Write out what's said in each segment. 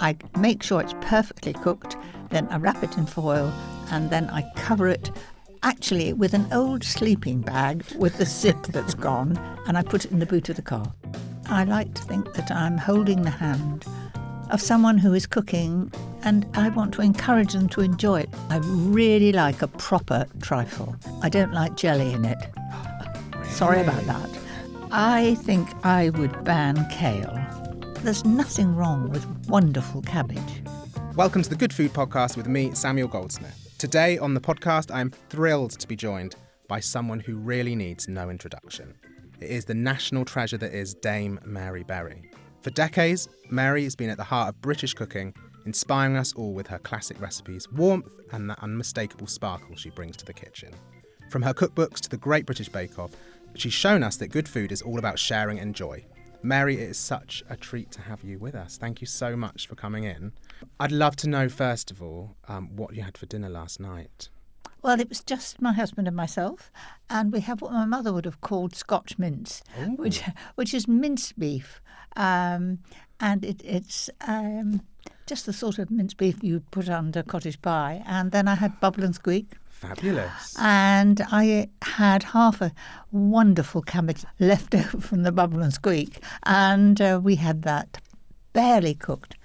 I make sure it's perfectly cooked, then I wrap it in foil, and then I cover it actually with an old sleeping bag with the zip that's gone, and I put it in the boot of the car. I like to think that I'm holding the hand of someone who is cooking, and I want to encourage them to enjoy it. I really like a proper trifle. I don't like jelly in it. Really? Sorry about that. I think I would ban kale. There's nothing wrong with wonderful cabbage. Welcome to the Good Food Podcast with me, Samuel Goldsmith. Today on the podcast, I am thrilled to be joined by someone who really needs no introduction. It is the national treasure that is Dame Mary Berry. For decades, Mary has been at the heart of British cooking, inspiring us all with her classic recipes, warmth and that unmistakable sparkle she brings to the kitchen. From her cookbooks to the Great British Bake Off, she's shown us that good food is all about sharing and joy. Mary, it is such a treat to have you with us. Thank you so much for coming in. I'd love to know, first of all, what you had for dinner last night. Well, it was just my husband and myself, and we have what my mother would have called Scotch mince, which is minced beef, and it's just the sort of minced beef you'd put under cottage pie. And then I had bubble and squeak. Fabulous. And I had half a wonderful cabbage left over from the bubble and squeak, and we had that barely cooked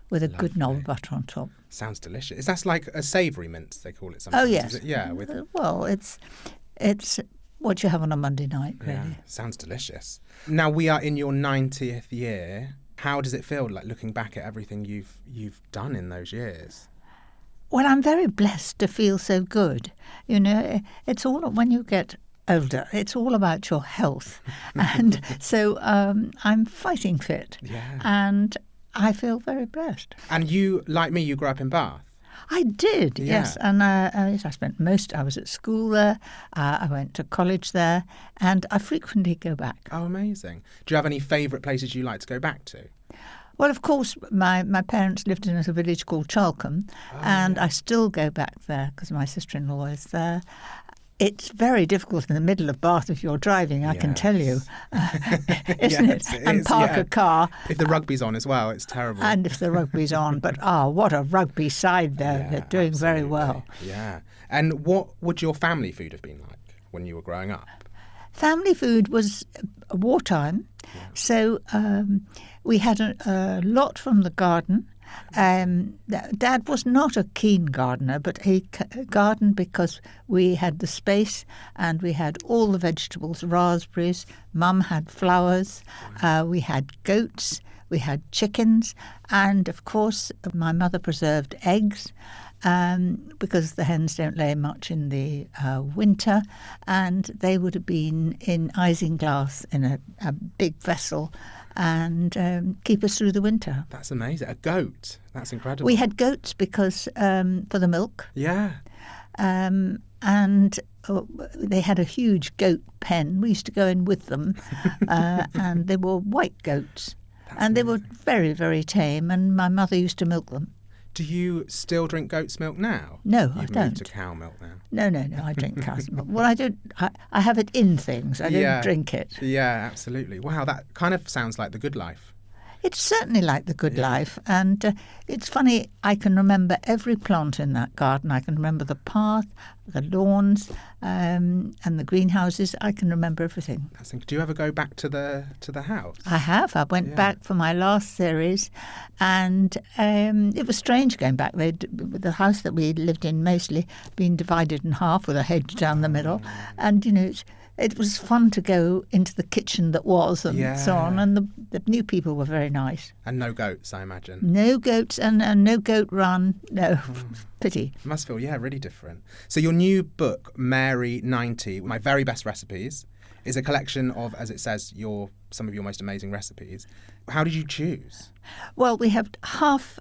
with a good knob of butter on top. Sounds delicious. Is that like a savoury mince, they call it sometimes? Oh, yes. Is it? Yeah. Well, it's what you have on a Monday night, really. Yeah, sounds delicious. Now, we are in your 90th year. How does it feel, like looking back at everything you've done in those years? Well, I'm very blessed to feel so good. You know, it's all, when you get older, it's all about your health. And so I'm fighting fit. Yeah. And I feel very blessed. And you, like me, you grew up in Bath? I did, Yeah. yes. And I was at school there, I went to college there, and I frequently go back. Oh, amazing. Do you have any favourite places you like to go back to? Well, of course, my parents lived in a little village called Chalcombe, and I still go back there because my sister-in-law is there. It's very difficult in the middle of Bath if you're driving, I can tell you, isn't it? And park a car. If the rugby's on as well, it's terrible. And if the rugby's on. But, what a rugby side there. Yeah, They're doing absolutely. very well. Yeah. And what would your family food have been like when you were growing up? Family food was wartime, so we had a lot from the garden. Dad was not a keen gardener, but he gardened because we had the space and we had all the vegetables, raspberries. Mum had flowers. We had goats. We had chickens. And, of course, my mother preserved eggs because the hens don't lay much in the winter. And they would have been in isinglass in a big vessel and keep us through the winter. That's amazing. A goat. That's incredible. We had goats because for the milk. Yeah. And they had a huge goat pen. We used to go in with them, and they were white goats. And they were very, very tame, and my mother used to milk them. Do you still drink goat's milk now? No, You've I don't. moved to cow milk now. No, I drink cow's milk. Well, I don't. I have it in things. I don't drink it. Yeah, absolutely. Wow, that kind of sounds like the good life. It's certainly like the good life. And it's funny, I can remember every plant in that garden. I can remember the path, the lawns, and the greenhouses. I can remember everything. Do you ever go back to the house? I have. I went back for my last series, and it was strange going back. The house that we lived in mostly being divided in half with a hedge down the middle. And, you know, it was fun to go into the kitchen that was and so on. And the new people were very nice. And no goats, I imagine. No goats and no goat run. No, pity. It must feel, really different. So your new book, Mary 90, My Very Best Recipes, is a collection of, as it says, some of your most amazing recipes. How did you choose? Well, we have half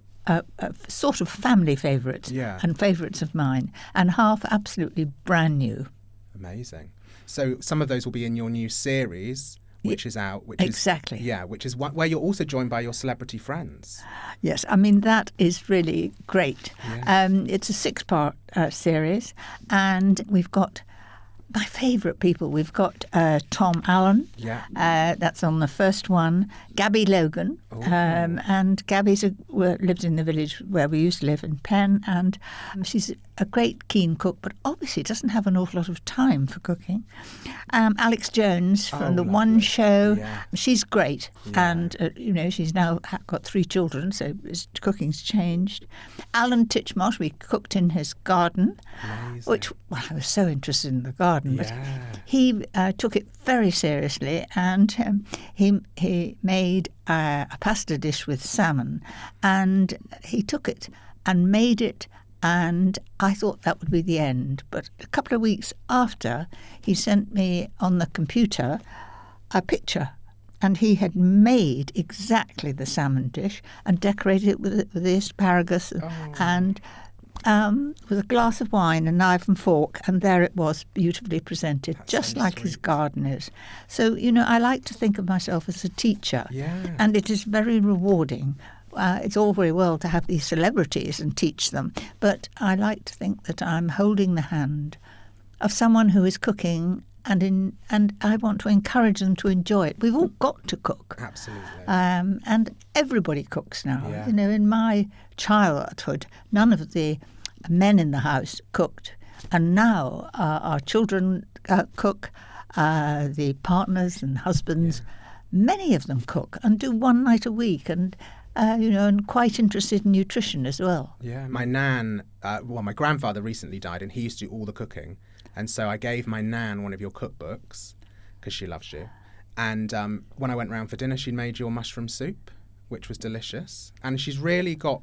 sort of family favourites and favourites of mine, and half absolutely brand new. Amazing. So some of those will be in your new series, which is out. Exactly. Which is where you're also joined by your celebrity friends. Yes, I mean, that is really great. Yeah. It's a 6-part series, and we've got my favourite people, we've got Tom Allen. Yeah. That's on the first one. Gabby Logan. And Gabby's lives in the village where we used to live in Penn, and she's a great keen cook, but obviously doesn't have an awful lot of time for cooking. Alex Jones from the One Show. Yeah. She's great. Yeah. And, she's now got 3 children, so his cooking's changed. Alan Titchmarsh, we cooked in his garden. Amazing. Which, well, I was so interested in the garden, but Yeah. he took it very seriously, and he made a pasta dish with salmon, and he took it and made it, and I thought that would be the end. But a couple of weeks after, he sent me on the computer a picture, and he had made exactly the salmon dish and decorated it with the asparagus and with a glass of wine, a knife and fork, and there it was, beautifully presented, just like his garden is. So, I like to think of myself as a teacher, and it is very rewarding. It's all very well to have these celebrities and teach them, but I like to think that I'm holding the hand of someone who is cooking, and I want to encourage them to enjoy it. We've all got to cook. Absolutely. And everybody cooks now. Yeah. In my childhood, none of the men in the house cooked, and now our children cook, the partners and husbands, many of them cook and do one night a week, and and quite interested in nutrition as well. Yeah, my nan, my grandfather recently died, and he used to do all the cooking. And so I gave my nan one of your cookbooks because she loves you. And when I went round for dinner, she made your mushroom soup, which was delicious. And she's really got,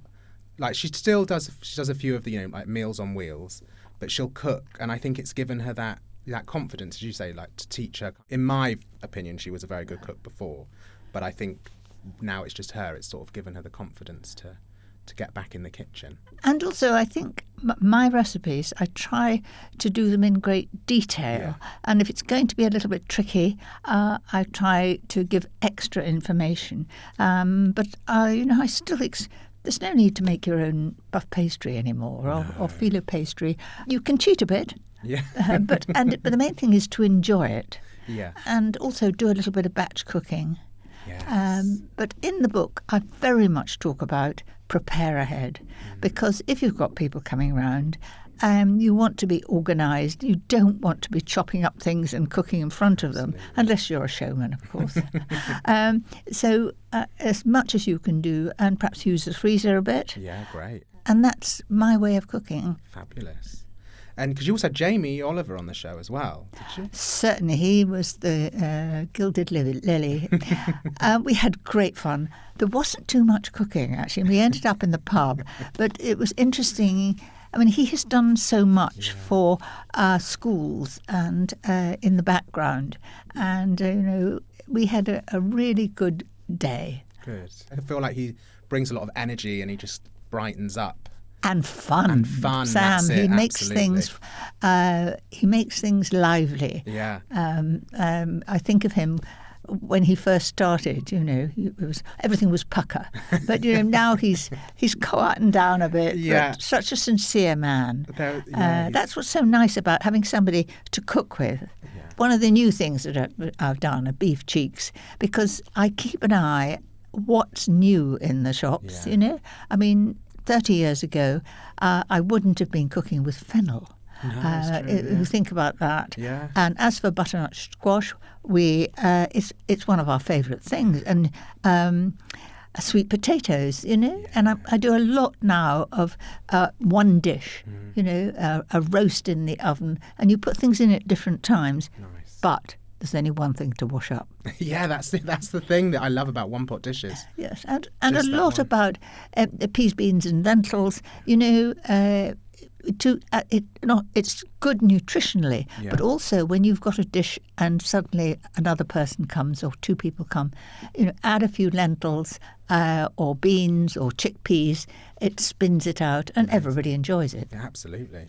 she still does. She does a few of the meals on wheels, but she'll cook. And I think it's given her that confidence, as you say, to teach her. In my opinion, she was a very good cook before, but I think now it's just her. It's sort of given her the confidence to get back in the kitchen. And also, I think my recipes, I try to do them in great detail. Yeah. And if it's going to be a little bit tricky, I try to give extra information. But I still there's no need to make your own puff pastry anymore, or filo pastry. You can cheat a bit. Yeah. But the main thing is to enjoy it. Yeah. And also do a little bit of batch cooking. Yes. But in the book, I very much talk about prepare ahead, because if you've got people coming around, you want to be organised. You don't want to be chopping up things and cooking in front of them, unless you're a showman, of course. So as much as you can do, and perhaps use the freezer a bit. Yeah, great. And that's my way of cooking. Fabulous. And because you also had Jamie Oliver on the show as well, did you? Certainly, he was the gilded lily. We had great fun. There wasn't too much cooking, actually. We ended up in the pub, but it was interesting. I mean, he has done so much for schools and in the background. And, we had a really good day. Good. I feel like he brings a lot of energy and he just brightens up. And fun. Sam, that's it, he makes absolutely. He makes things lively. Yeah. I think of him when he first started. Everything was pucker, but now he's quietened down a bit. Yeah. But such a sincere man. That's what's so nice about having somebody to cook with. Yeah. One of the new things that I've done are beef cheeks, because I keep an eye what's new in the shops. Yeah. I mean, 30 years ago, I wouldn't have been cooking with fennel. No, You think about that. Yeah. And as for butternut squash, it's one of our favourite things. And sweet potatoes, And I do a lot now of one dish, a roast in the oven, and you put things in at different times. Nice. But there's only one thing to wash up. Yeah, that's the thing that I love about one-pot dishes. Yes, and a Just that lot one. about peas, beans and lentils. It's good nutritionally, but also when you've got a dish and suddenly another person comes or 2 people come, add a few lentils or beans or chickpeas. It spins it out and everybody enjoys it. Yeah, absolutely.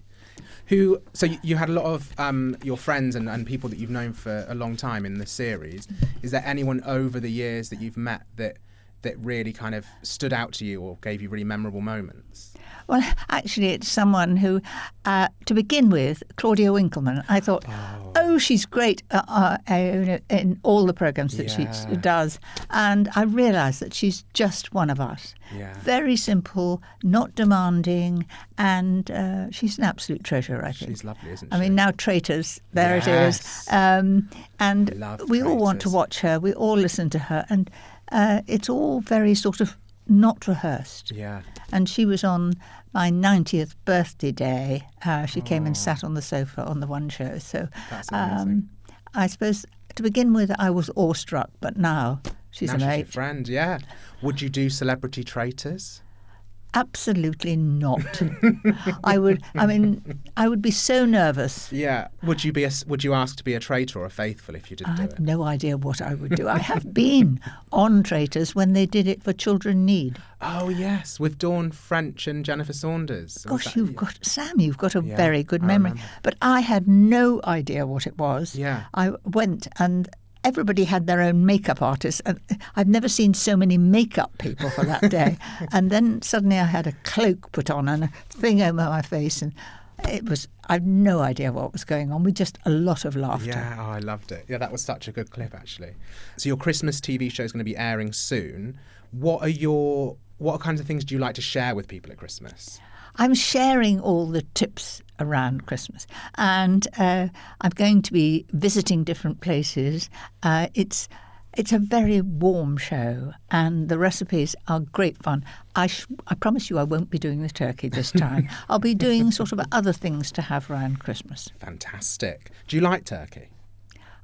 So you had a lot of your friends and people that you've known for a long time in this series. Is there anyone over the years that you've met that that really kind of stood out to you or gave you really memorable moments? Well, actually, it's someone who, to begin with, Claudia Winkleman. I thought, she's great in all the programmes that she does. And I realised that she's just one of us. Yeah. Very simple, not demanding, and she's an absolute treasure, I think. She's lovely, isn't she? I mean, now Traitors, there it is. And we all want to watch her. We all listen to her. And it's all very sort of not rehearsed. Yeah. And she was on my 90th birthday day. She came and sat on the sofa on the one show. So that's amazing. I suppose to begin with, I was awestruck, but now she's now a mate. She's your friend, yeah. Would you do Celebrity Traitors? Absolutely not. I would be so nervous. Yeah. Would you ask to be a traitor or a faithful if you did do it? I have no idea what I would do. I have been on Traitors when they did it for Children in Need. Oh yes, with Dawn French and Jennifer Saunders. Gosh, you've got a very good memory. But I had no idea what it was. Yeah. I went and everybody had their own makeup artist, and I've never seen so many makeup people for that day. And then suddenly I had a cloak put on and a thing over my face, and I've no idea what was going on. A lot of laughter. Yeah, I loved it. Yeah, that was such a good clip, actually. So your Christmas TV show is going to be airing soon. What kinds of things do you like to share with people at Christmas? I'm sharing all the tips around Christmas, and I'm going to be visiting different places. It's a very warm show, and the recipes are great fun. I promise you I won't be doing the turkey this time. I'll be doing sort of other things to have around Christmas. Fantastic. Do you like turkey?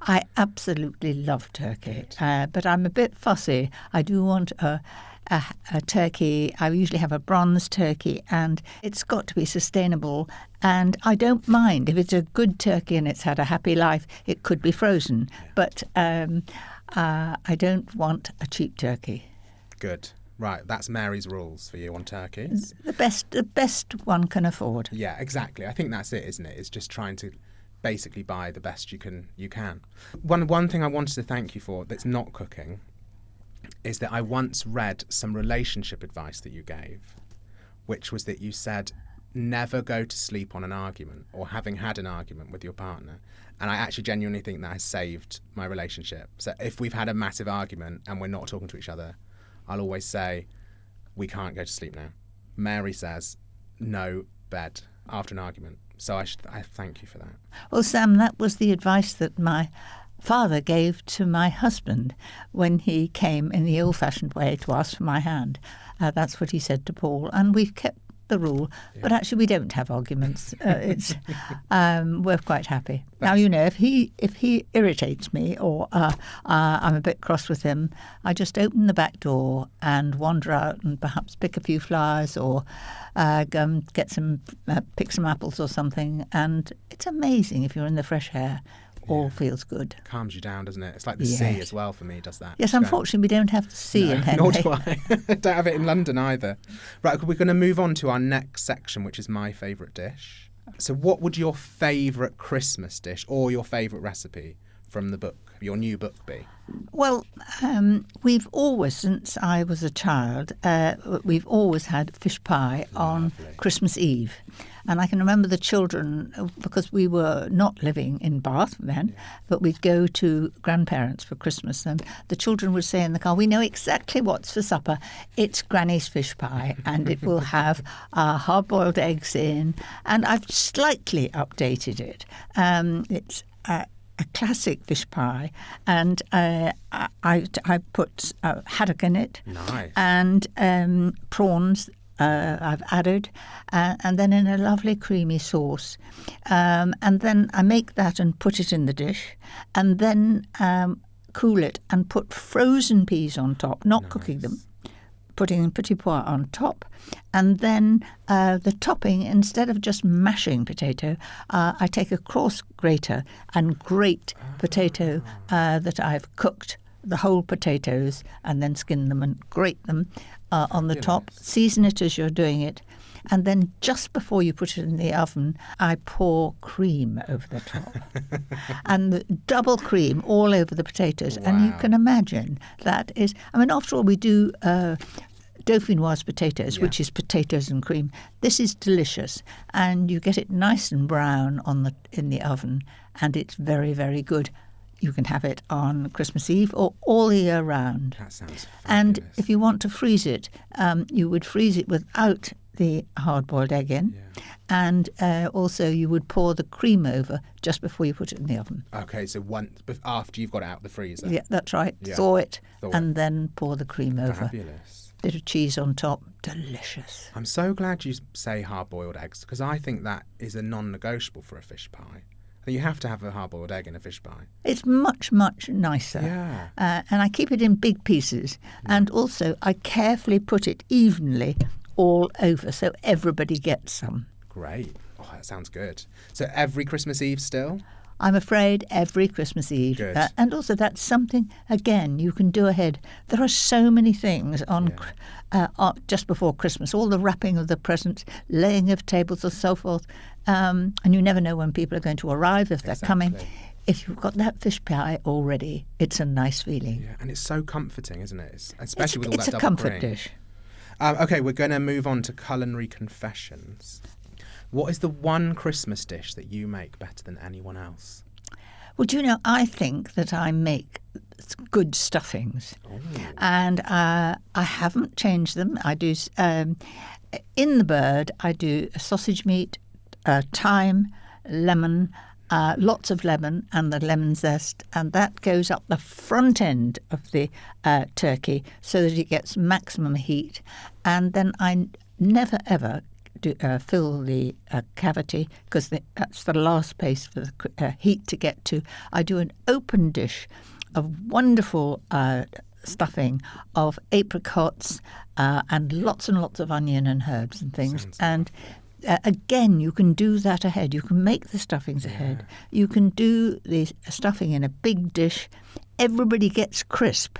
I absolutely love turkey, but I'm a bit fussy. I do want a turkey. I usually have a bronze turkey, and it's got to be sustainable. And I don't mind if it's a good turkey and it's had a happy life. It could be frozen, but I don't want a cheap turkey. Good. Right, that's Mary's rules for you on turkeys. The best one can afford. Yeah, exactly. I think that's it, isn't it? It's just trying to basically buy the best you can. One thing I wanted to thank you for that's not cooking is that I once read some relationship advice that you gave, which was that you said never go to sleep on an argument or having had an argument with your partner. And I actually genuinely think that has saved my relationship. So if we've had a massive argument and we're not talking to each other, I'll always say, we can't go to sleep now. Mary says, no bed after an argument. So I thank you for that. Well, Sam, that was the advice that my father gave to my husband when he came in the old-fashioned way to ask for my hand. That's what he said to Paul, and we've kept the rule. Yeah. But actually, we don't have arguments. We're quite happy. Now, if he irritates me or I'm a bit cross with him, I just open the back door and wander out and perhaps pick a few flowers or go and pick some apples or something. And it's amazing if you're in the fresh air. All feels good. Calms you down, doesn't it? It's like the sea as well for me, does that? Yes, unfortunately we don't have the sea in Henley. Nor do I. Don't have it in London either. Right, we're going to move on to our next section, which is my favourite dish. So what would your favourite Christmas dish or your favourite recipe from the book, your new book, be? Well, we've always, since I was a child, we've always had fish pie on Christmas Eve. And I can remember the children, because we were not living in Bath then, but we'd go to grandparents for Christmas, and the children would say in the car, we know exactly what's for supper. It's Granny's fish pie, and it will have hard-boiled eggs in. And I've slightly updated it. It's a classic fish pie, and I put haddock in it. Nice. And prawns. I've added, and then in a lovely creamy sauce. And then I make that and put it in the dish, and then cool it and put frozen peas on top, not cooking them, putting petit pois on top. And then the topping, instead of just mashing potato, I take a coarse grater and grate potato that I've cooked, the whole potatoes, and then skin them and grate them on the top. Season it as you're doing it. And then just before you put it in the oven, I pour cream over the top. And the double cream all over the potatoes. Wow. And you can imagine that is, I mean, after all, we do dauphinoise potatoes, which is potatoes and cream. This is delicious. And you get it nice and brown in the oven. And it's very, very good. You can have it on Christmas Eve or all year round. That sounds fabulous. And if you want to freeze it, you would freeze it without the hard-boiled egg in. Yeah. And also you would pour the cream over just before you put it in the oven. Okay, so after you've got it out of the freezer. Yeah, that's right. Yeah. Thaw it and then pour the cream over. Fabulous. Bit of cheese on top. Delicious. I'm so glad you say hard-boiled eggs because I think that is a non-negotiable for a fish pie. You have to have a hard-boiled egg in a fish pie. It's much, much nicer. Yeah. And I keep it in big pieces. Yeah. And also I carefully put it evenly all over so everybody gets some. Great. Oh, that sounds good. So every Christmas Eve still? I'm afraid every Christmas Eve. Good. And also that's something, again, you can do ahead. There are so many things on just before Christmas, all the wrapping of the presents, laying of tables and so forth. And you never know when people are going to arrive, if they're coming. If you've got that fish pie already, it's a nice feeling. Yeah, and it's so comforting, isn't it? Especially with all that double cream. It's a comfort cream. dish. Okay, we're going to move on to culinary confessions. What is the one Christmas dish that you make better than anyone else? Well, do you know, I think that I make good stuffings. Ooh. And I haven't changed them. I do, in the bird, I do sausage meat, thyme, lemon, lots of lemon and the lemon zest, and that goes up the front end of the turkey so that it gets maximum heat. And then I never, ever fill the cavity because that's the last place for the heat to get to. I do an open dish of wonderful stuffing of apricots and lots of onion and herbs and things. And again, you can do that ahead. You can make the stuffings ahead. You can do the stuffing in a big dish. Everybody gets crisp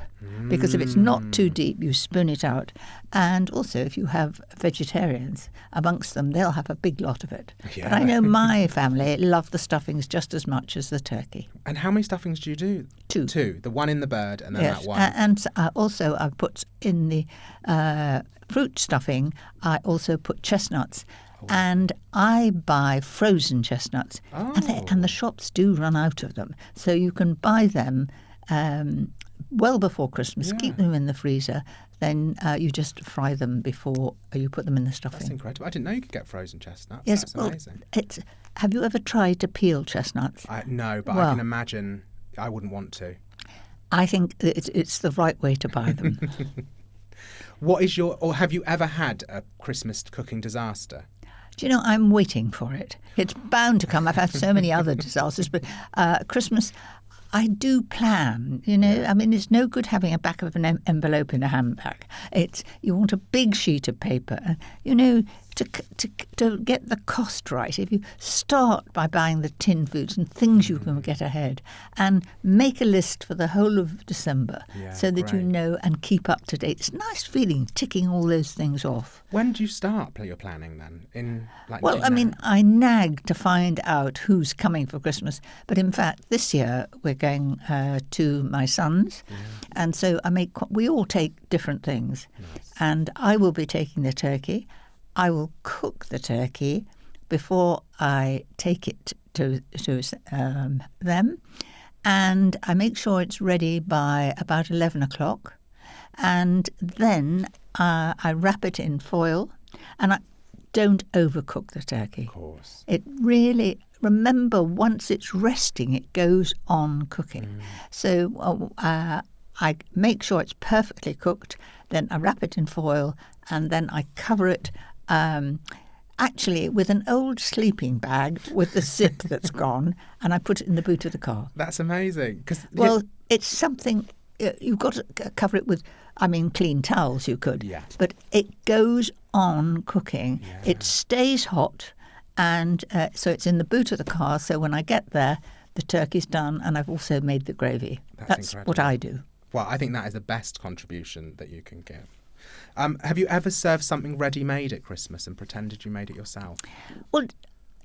because if it's not too deep, you spoon it out. And also, if you have vegetarians amongst them, they'll have a big lot of it. Yeah. But I know my family love the stuffings just as much as the turkey. And how many stuffings do you do? Two. The one in the bird and then yes. that one. And also I've put in the fruit stuffing, I also put chestnuts. And I buy frozen chestnuts, and the shops do run out of them. So you can buy them well before Christmas, keep them in the freezer, then you just fry them before you put them in the stuffing. That's incredible. I didn't know you could get frozen chestnuts. Yes, That's amazing. Have you ever tried to peel chestnuts? No, but I can imagine I wouldn't want to. I think it's the right way to buy them. What is or have you ever had a Christmas cooking disaster? Do you know, I'm waiting for it. It's bound to come. I've had so many other disasters, but Christmas, I do plan, you know. I mean, it's no good having a back of an envelope in a handbag. You want a big sheet of paper, you know, to get the cost right. If you start by buying the tin foods and things you can get ahead and make a list for the whole of December so that you know and keep up to date. It's a nice feeling ticking all those things off. When do you start your planning then? I nag to find out who's coming for Christmas. But in fact, this year we're going to my son's. And so we all take different things. Nice. And I will be taking the turkey. I will cook the turkey before I take it to them. And I make sure it's ready by about 11 o'clock. And then I wrap it in foil. And I don't overcook the turkey. Of course. It really, remember, once it's resting, it goes on cooking. So I make sure it's perfectly cooked. Then I wrap it in foil. And then I cover it actually with an old sleeping bag with the zip that's gone, and I put it in the boot of the car. That's amazing. It's something, you've got to cover it with, clean towels you could, but it goes on cooking. Yeah. It stays hot, and so it's in the boot of the car, so when I get there, the turkey's done, and I've also made the gravy. That's what I do. Well, I think that is the best contribution that you can give. Have you ever served something ready-made at Christmas and pretended you made it yourself? Well,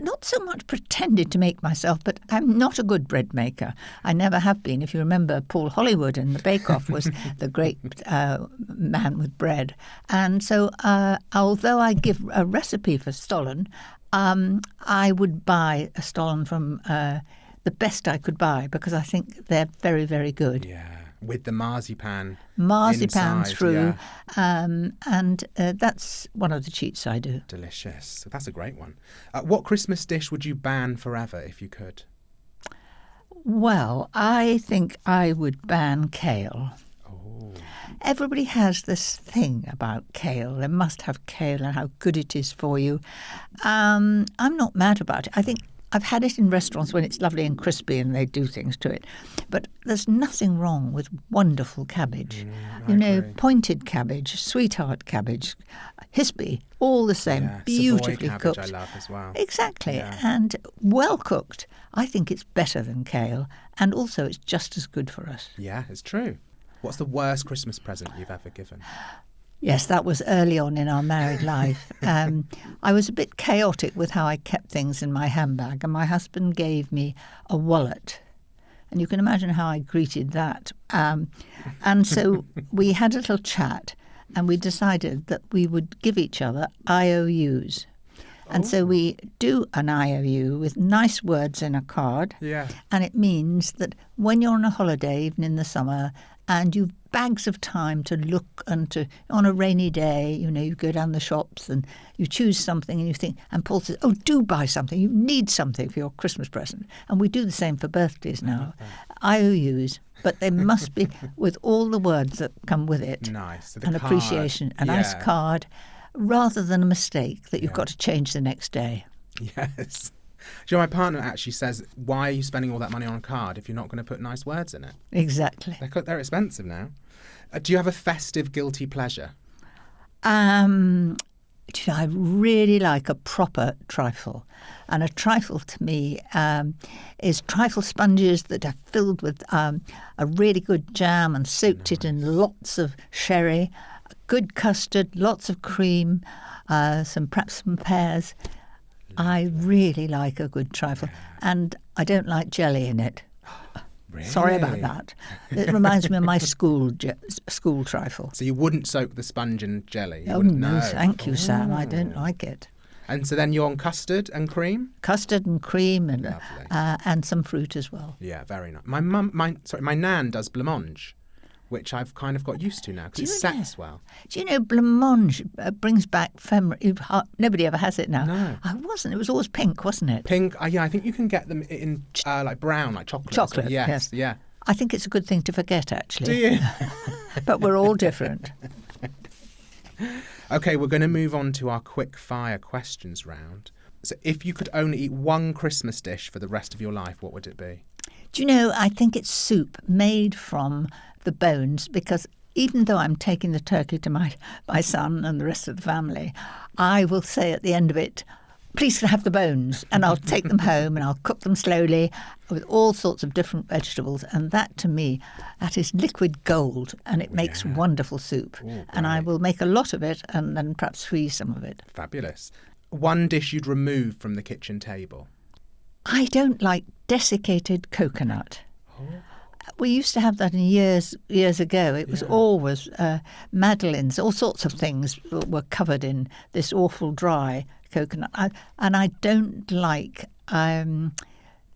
not so much pretended to make myself, but I'm not a good bread maker. I never have been. If you remember, Paul Hollywood in the Bake Off was the great man with bread. And so although I give a recipe for stollen, I would buy a stollen from the best I could buy because I think they're very, very good. Yeah, with the marzipan Marzipan inside, through, yeah. and that's one of the cheats I do. Delicious. That's a great one. What Christmas dish would you ban forever if you could? Well, I think I would ban kale. Oh. Everybody has this thing about kale. They must have kale and how good it is for you. I'm not mad about it. I think I've had it in restaurants when it's lovely and crispy and they do things to it. But there's nothing wrong with wonderful cabbage. I agree. Pointed cabbage, sweetheart cabbage, hispy, all the same, Yeah, beautifully Savoy cooked. cabbage I love as well. Exactly. Yeah. And well cooked. I think it's better than kale. And also it's just as good for us. Yeah, it's true. What's the worst Christmas present you've ever given? Yes, that was early on in our married life. I was a bit chaotic with how I kept things in my handbag, and my husband gave me a wallet. And you can imagine how I greeted that. And so we had a little chat, and we decided that we would give each other IOUs. And so we do an IOU with nice words in a card. Yeah. And it means that when you're on a holiday, even in the summer, and you've bags of time to look and to, on a rainy day, you go down the shops and you choose something and you think, and Paul says, oh, do buy something. You need something for your Christmas present. And we do the same for birthdays now. IOUs, but they must be with all the words that come with it. Nice. So an card, appreciation, a nice card, rather than a mistake that you've got to change the next day. Yes. Do you know, my partner actually says, why are you spending all that money on a card if you're not going to put nice words in it? Exactly. They're expensive now. Do you have a festive guilty pleasure? I really like a proper trifle. And a trifle to me is trifle sponges that are filled with a really good jam and soaked it in lots of sherry, good custard, lots of cream, perhaps some pears. I really like a good trifle. And I don't like jelly in it. Really? Sorry about that. It reminds me of my school trifle. So you wouldn't soak the sponge in jelly? Oh, no, thank you, Sam. I don't like it. And so then you're on custard and cream? Custard and cream and Lovely. And some fruit as well. Yeah, very nice. My nan does blancmange, which I've kind of got used to now because it sets well. Do you know blancmange brings back nobody ever has it now. No. I wasn't. It was always pink, wasn't it? Pink, yeah, I think you can get them in like brown, like chocolate. Chocolate, yes. Yeah. I think it's a good thing to forget, actually. Do you? But we're all different. Okay, we're going to move on to our quick fire questions round. So if you could only eat one Christmas dish for the rest of your life, what would it be? Do you know, I think it's soup made from the bones, because even though I'm taking the turkey to my son and the rest of the family, I will say at the end of it, please can I have the bones, and I'll take them home and I'll cook them slowly with all sorts of different vegetables, and that to me, that is liquid gold, and it makes wonderful soup. Ooh, and I will make a lot of it and then perhaps freeze some of it. Fabulous. One dish you'd remove from the kitchen table? I don't like desiccated coconut. Oh. We used to have that in years ago. It was always madeleines, all sorts of things were covered in this awful dry coconut. And I don't like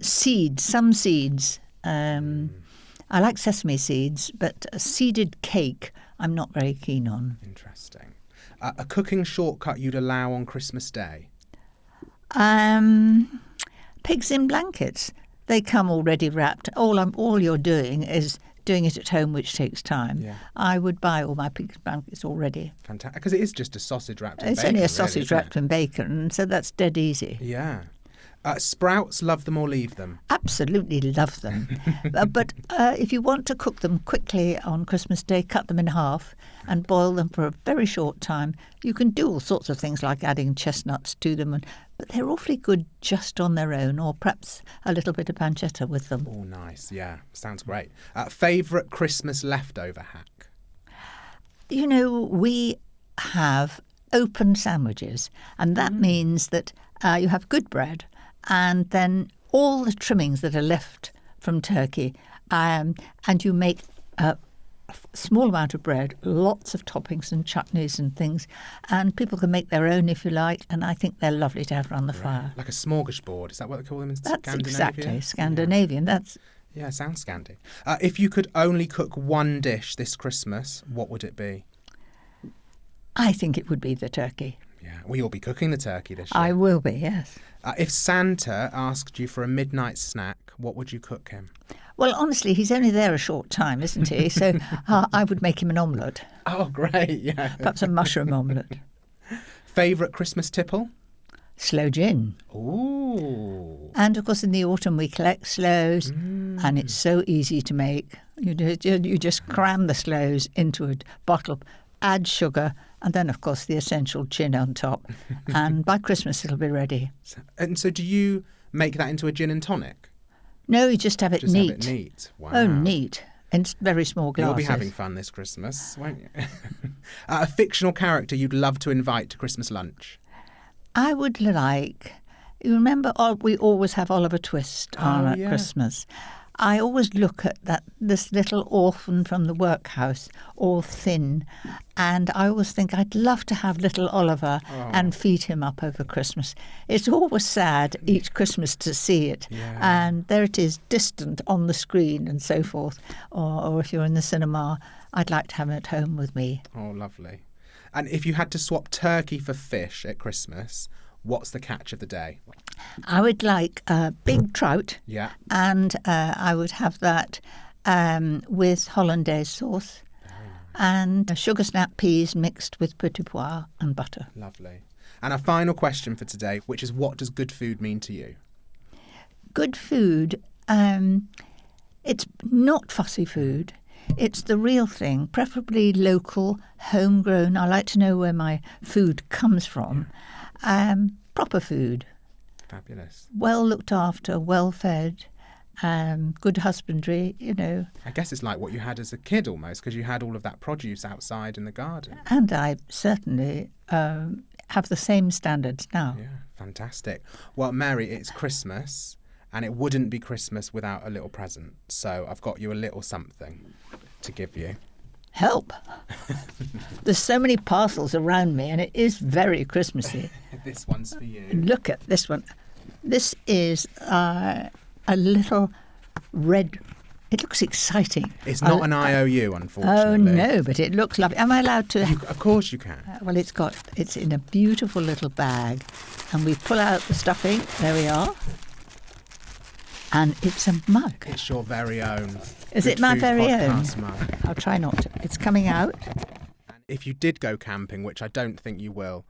seeds, some seeds. I like sesame seeds, but a seeded cake I'm not very keen on. Interesting. A cooking shortcut you'd allow on Christmas Day? Pigs in blankets. They come already wrapped. All you're doing is doing it at home, which takes time. Yeah. I would buy all my pig's blankets already. Fantastic. Because it is just a sausage wrapped in It's bacon. only a really, sausage isn't wrapped in bacon, so that's dead easy. Yeah. Sprouts, love them or leave them? Absolutely love them. But if you want to cook them quickly on Christmas Day, cut them in half and boil them for a very short time. You can do all sorts of things like adding chestnuts to them, but they're awfully good just on their own, or perhaps a little bit of pancetta with them. Oh, nice. Yeah, sounds great. Favourite Christmas leftover hack? We have open sandwiches, and that means that you have good bread, and then all the trimmings that are left from turkey, and you make a small amount of bread, lots of toppings and chutneys and things, and people can make their own if you like, and I think they're lovely to have around the fire. Like a smorgasbord, is that what they call them in That's Scandinavia? exactly Scandinavian. Yeah, sounds Scandi. If you could only cook one dish this Christmas, what would it be? I think it would be the turkey. Yeah, well, you'll be cooking the turkey this year. I will be, yes. If Santa asked you for a midnight snack, what would you cook him? Well, honestly, he's only there a short time, isn't he? So I would make him an omelette. Oh, great, yeah. Perhaps a mushroom omelette. Favourite Christmas tipple? Sloe gin. Ooh. And, of course, in the autumn we collect sloes, and it's so easy to make. You just cram the sloes into a bottle, add sugar, and then, of course, the essential gin on top. And by Christmas it'll be ready. And so do you make that into a gin and tonic? No, you just have it neat. Have it neat. Wow. Oh, neat. In very small glasses. You'll be having fun this Christmas, won't you? A fictional character you'd love to invite to Christmas lunch? I would like... You remember we always have Oliver Twist on at Christmas. I always look at this little orphan from the workhouse, all thin, and I always think I'd love to have little Oliver and feed him up over Christmas. It's always sad each Christmas to see it, and there it is, distant on the screen and so forth. Or if you're in the cinema, I'd like to have him at home with me. Oh, lovely. And if you had to swap turkey for fish at Christmas, what's the catch of the day? I would like big trout. Yeah. And I would have that with hollandaise sauce and sugar snap peas mixed with petit pois and butter. Lovely. And a final question for today, which is, what does good food mean to you? Good food, it's not fussy food. It's the real thing, preferably local, homegrown. I like to know where my food comes from. Proper food. Fabulous. Well looked after, well fed, good husbandry, I guess it's like what you had as a kid almost, because you had all of that produce outside in the garden. And I certainly have the same standards now. Yeah, fantastic. Well, Mary, it's Christmas, and it wouldn't be Christmas without a little present. So I've got you a little something to give you. Help. There's so many parcels around me, and it is very Christmassy. This one's for you. Look at this one. This is a little red... It looks exciting. It's not an IOU, unfortunately. Oh, no, but it looks lovely. Am I allowed to... Of course you can. Well, it's in a beautiful little bag, and we pull out the stuffing. There we are. And it's a mug. It's your very own. Is it my very own? Mug. I'll try not to. It's coming out. If you did go camping, which I don't think you will,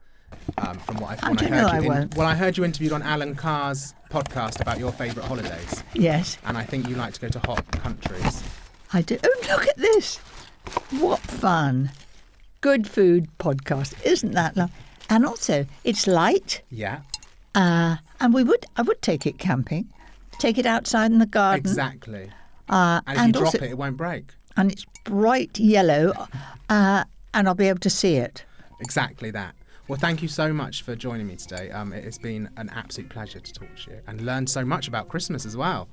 from what I heard you won't. Well, I heard you interviewed on Alan Carr's podcast about your favourite holidays. Yes. And I think you like to go to hot countries. I do. Oh, look at this. What fun. Good food podcast. Isn't that lovely? And also, it's light. Yeah. And I would take it camping. Take it outside in the garden. Exactly. And if you drop it won't break. And it's bright yellow, and I'll be able to see it. Exactly that. Well, thank you so much for joining me today. It has been an absolute pleasure to talk to you and learn so much about Christmas as well.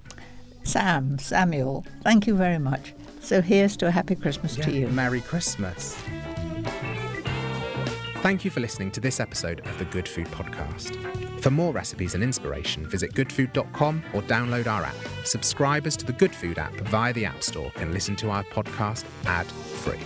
Samuel, thank you very much. So here's to a happy Christmas to you. Merry Christmas. Thank you for listening to this episode of the Good Food Podcast. For more recipes and inspiration, visit goodfood.com or download our app. Subscribers to the Good Food app via the App Store can listen to our podcast ad-free.